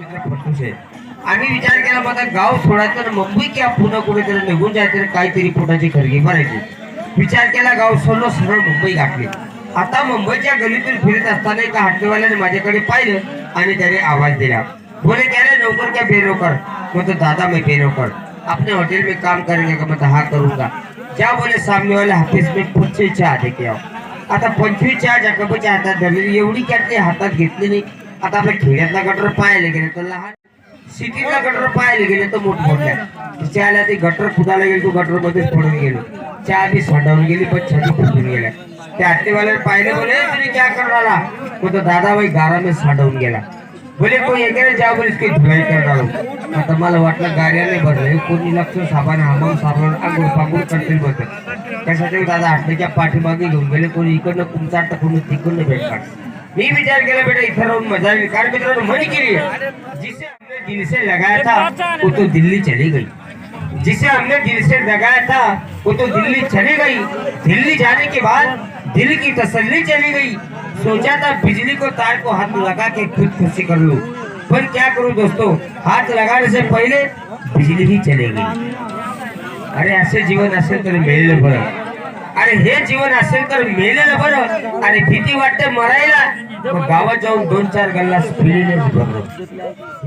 मित्र फटूस आहे. आम्ही विचार केला माझा गाव सोडायचं आणि मुंबई किंवा पुन्हा कुठेतरी निघून जायचं आणि काहीतरी पोटाची खरगी भरायची. विचार केला गाव सोडलं, सरळ मुंबई गाठली. आता मुंबईच्या गलीतून फिरत असताना एका हॉटेलवाल्याने माझ्याकडे पाहिलं आणि त्याने आवाज दिला. बोले क्या रे नौकर क्या बेनौकर? मतलब दादा मैं बेनौकर, अपने होटल में काम करेंगे का? मतलब हाँ करूंगा. क्या बोले सामने वाले हाफिज में 25 चहा दे के आओ. आता 25 चहा जकाबाच्या हातात धरलेली, एवढी कॅटली हातात घेतली नाही. आता आपल्या खेड्यातला गटर पाहायला गेले तर लहान, सिटीतला गटर पाहायला गेले तर मोठमोठ्या. चहाला ते गटर खुदायला गेले, तो गटर मध्येच पडून गेलो. चहा बी सांडावून गेली, पण छडी फुटून गेल्या. त्या हत्तीवाल्याने पाहिले, बोले तुम्ही क्या कर रहा? तो दादा भाई गारा में सांडावून गेला. बोले कोई एकाने जा, बोले इसकी धुलाई करणार. आता मला वाटलं गाड्याने भरलं, कोणी लक्ष साबण हमाम साबण आंघोळ पांघोळ करतील बघत. त्यासाठी दादा हॉटेलच्या पाठीमागे घेऊन गेले. कोणी इकडनं कुंचाट तर कोणी तिकडनं भेटतात. मी विचार केला बेटा इथं राहून मजा येईल. कारण मित्रांनो म्हणी केली, जिसे हमने दिल से लगाया था वो तो दिल्ली चली गई. जिसे हमने दिल से लगाया था वो तो दिल्ली चली गई. दिल्ली जाने के बाद दिल की तसल्ली चली गई. सोचा था बिजली को तार को हाथ लगा के खुद खुशी कर लूं, पर क्या करूं दोस्तों, हाथ लगाने से पहले बिजली ही चली गई. अरे असे जीवन असेल तर मेलेलं बरं. अरे हे जीवन असेल तर मेलेलं बरं. आणि भीती वाटते मरायला, मग गावात जाऊन 2-4 गल्लास पिलेलेच बरं.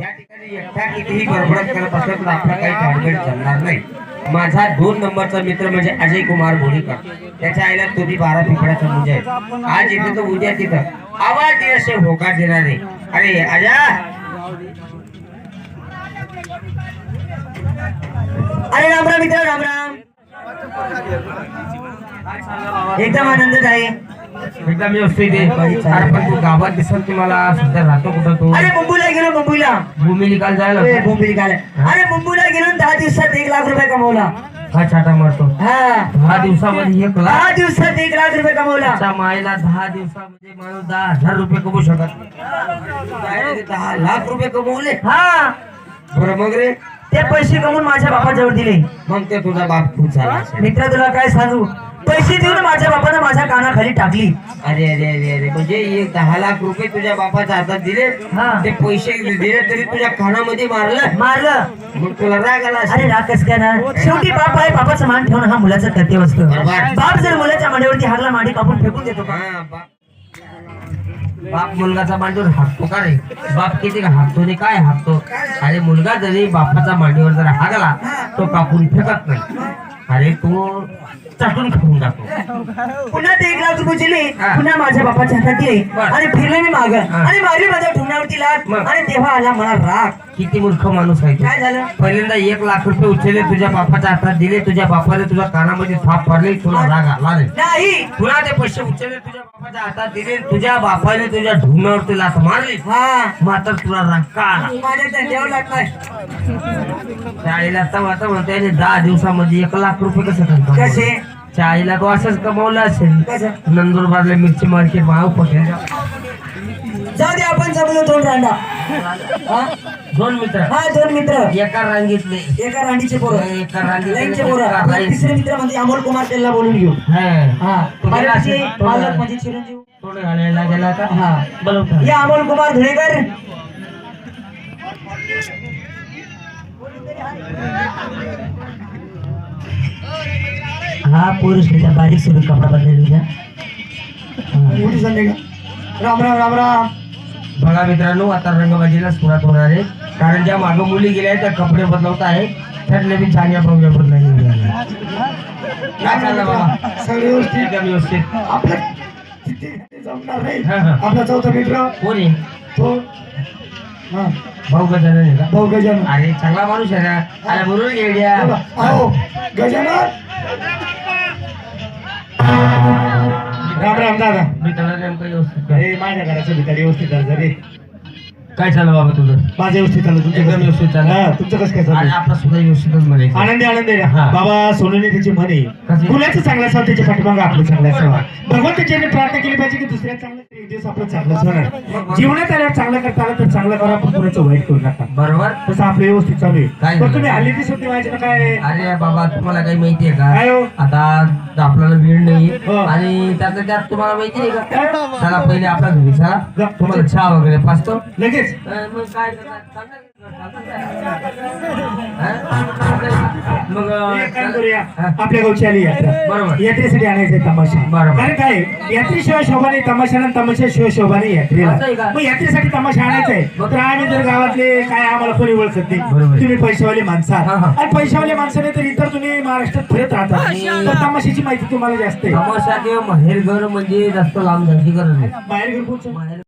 या ठिकाणी एकटा कितीही गडबड करत असलं तर आपला काही भानगड चालणार नाही. माझा 2 नंबरचा मित्र म्हणजे अजय कुमार बोरीकर. त्याच्या आईला तोही 12 पिपळाचा मुंजा आहे. आज येते तो उद्या तिथं आवाज असे होकार देणारे. अरे आजा, अरे राम राम मित्र, राम राम. एकदम आनंदच आहे. एकदम व्यवस्थित आहे. अरे पण तू गावात दिसत, तुम्हाला सध्या राहतो कुठं तू? अरे मुंबईला गेलो, मुंबईला भूमी निकाल जायला. मुंबई निघाला. अरे मुंबईला गेलो, 10 दिवसात 1 लाख रुपये कमवला. हा छाटा मारतो. हा 10 दिवसामध्ये 1 लाख. 10 दिवसात 1 लाख रुपये कमवला. त्या मायला 10 दिवसामध्ये माणूस 10,000 रुपये कमवू शकत नाही. 10 लाख रुपये कमवले. हा बरं मग रे, ते पैसे कमवून माझ्या बापाजवळ दिले. मग ते तुझा बाप खूप झाला असेल. मित्र तुला काय सांगू, पैसे देऊन माझ्या बापानं माझ्या कानाखाली टाकली. अरे अरे अरे अरे, म्हणजे 10 लाख रुपये तुझ्या बापाच्या हातात दिले, हा. ते पैसे दिले तरी तुझ्या कानामध्ये मारलं. मग तुला राग आला असेल. अरे राग कस काय ना, शेवटी बाप आहे, बापाचं मान ठेवणं हा मुलाचं कर्तव्य असतं. बरोबर. बाप जर मुलाच्या मांडीवरती हारला, मांडी कापून फेकून देतो का? हा, बाप मुलगाचा मांडीवर हाकतो का रे? बाप किती का हाकतो रे? काय हाकतो? अरे मुलगा जरी बापाचा मांडीवर जर हागला, तो कापून फेकत नाही. अरे तू चाटून खाऊन जातो. पुन्हा ते 1 लाख रुपये दिले, हा. पुन्हा माझ्या बापाच्या हातात दिले. बरं. आणि फिरले मी माग हा. आणि मारली माझ्या ठुमण्यावरती लाट. मग? आणि तेव्हा आला मला राग. किती मूर्ख माणूस आहे तू. काय झालं? पहिल्यांदा 1 लाख रुपये उचलले, तुझ्या बापाच्या हातात दिले, तुझ्या बापाने तुझ्या कानामध्ये थाप मारली, तुला राग आला नाही. नाही. तुला ते पैसे उचलले, तुझ्या बापाच्या हातात दिले, तुझ्या बापाने तुझ्या ढुंगणावरती लाथ मारली, हा मात्र तुला राग का आला? माझ्या धंद्यावर लागलाय. चाळीला तवा तर म्हणते 10 दिवसामध्ये 1 लाख रुपये कसं करतो? कसे? चाळीला तो असंच कमावला असेल. कसं? नंदुरबारला मिरची मार्केट भाव पटेल. जाऊ दे, आपण जमलो 2 रांडा. हा 2 मित्र. हा 2 मित्र, एका रांगीतले. एका रांडीचे पोरं, एका रांगीतले. लाईनचे पोरं. आणि तिसरे मित्र म्हणजे अमोल कुमार, त्याला बोलून घेऊ. हा बाराचे मालक म्हणजे चिरंजीव. थोडं घालायला गेला का? हा बोलवतो. या अमोल कुमार धुळेकर. हा पुरुष त्याच्या बारीक सुरू कपडा बदललेला. राम राम राम राम. बघा मित्रांनो, आता रंगबाजीला सुरुवात होणार आहे. कारण ज्या मागं मुली गेल्या त्या कपडे बदलवत आहे, त्यात नवीन छान प्रॉब्लेम बदलायला. काय चाललं बाबा? सगळी गोष्टी एकदम व्यवस्थित. आपल्या जमणार नाही. हा, हा. आपला चौथा मित्र कोण आहे? तो भाऊ गजानन आहे का? भाऊ गजानन. अरे चांगला माणूस आहे ना. अरे बरोबर गेल्या. अहो गजानन. राम राम दादा. मी त्याला नेमकं व्यवस्थित कर. हे माझ्या घराचं भिकारी व्यवस्थित झालं रे. काय चाललं बाबा तुझं? माझं व्यवस्थित झालं. तुमचं एकदम कसं? व्यवस्थित चाललं. हा, तुमचं कसं काय आणि चाललं? आपला सुद्धा व्यवस्थितच म्हणायचं. आनंदी आनंद आहे हा. ना. बाबा सोनूने त्याची म्हणे, कशी? कुणाचं चांगलं असावं त्याच्या पाठीमागं आपलं चांगलं असावं. भगवंताची प्रार्थना केली पाहिजे की दुसऱ्या चांगलं एक दिवस आपलं चांगलंच होणार. जीवनात आल्यावर चांगलं करता आलं तर चांगलं करा, पण कुणाचं वाईट करू नका. बरोबर. तसं आपलं व्यवस्थित चालू काय आहे. झालं? पण तुम्ही हल्ली दिसत नाही व्हायचं काय? अरे बाबा, तुम्हाला काही माहितीये का? काय हो? आता तर आपल्याला वेळ नाही हो. आणि त्यातल्या त्यात तुम्हाला माहिती आहे का चला पहिले आपल्या घरी चला तुम्हाला चहा वगैरे पाचतो लगेच मग काय करणार? मग एक काम करूया आपल्या गावची आली यात्रा बरोबर. यात्रेसाठी आणायचे तमाशा बरोबर. कारण काय यात्रेशिवाय शोभा नाही तमाशा आणि तमाशाशिवाय शोभा नाही यात्रेला असं आहे का? मग यात्रेसाठी तमाशा आणायचा आहे तर आम्ही जर गावातले काय आम्हाला कोणी ओळखत नाही बरोबर. तुम्ही पैशावाले माणसं आहात. हा, हा. आणि पैशावाले माणसं नाही तर इतर तुम्ही महाराष्ट्रात फिरत राहतात तर तमाशाची माहिती तुम्हाला जास्त आहे तमाशा किंवा माहेरघर म्हणजे जास्त लांब जायची गरज नाही बाहेर घेऊन माहेर